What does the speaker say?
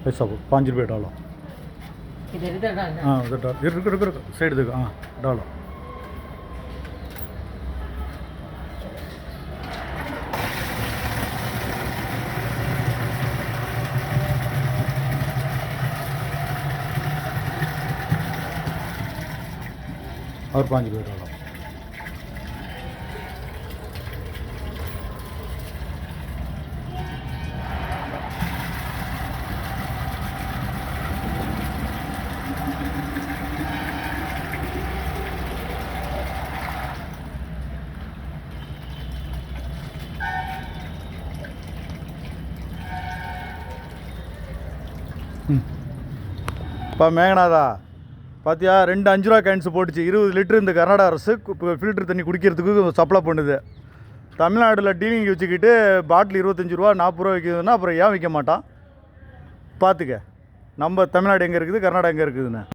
पैसा 5 रुपये डालो। इधर डालना। हाँ उधर डाल, रुक साइड देखो। हाँ डालो। और 5 रुपये डालो। இப்போ மேகநாதா பார்த்தியா 2 5 ரூபா கேன்ஸ் போட்டுச்சு. 20 லிட்டர் இந்த கர்நாடகா அரசு ஃபில்டர் தண்ணி குடிக்கிறதுக்கு சப்ளை பண்ணுது. தமிழ்நாட்டில் டீலிங் வச்சுக்கிட்டு பாட்டில் 25 ரூபா 40 ரூபா விற்கிதுன்னா அப்புறம் ஏன் விற்க மாட்டான்? பார்த்துக்க நம்ம தமிழ்நாடு எங்கே இருக்குது, கர்நாடகா எங்கே இருக்குதுன்னு.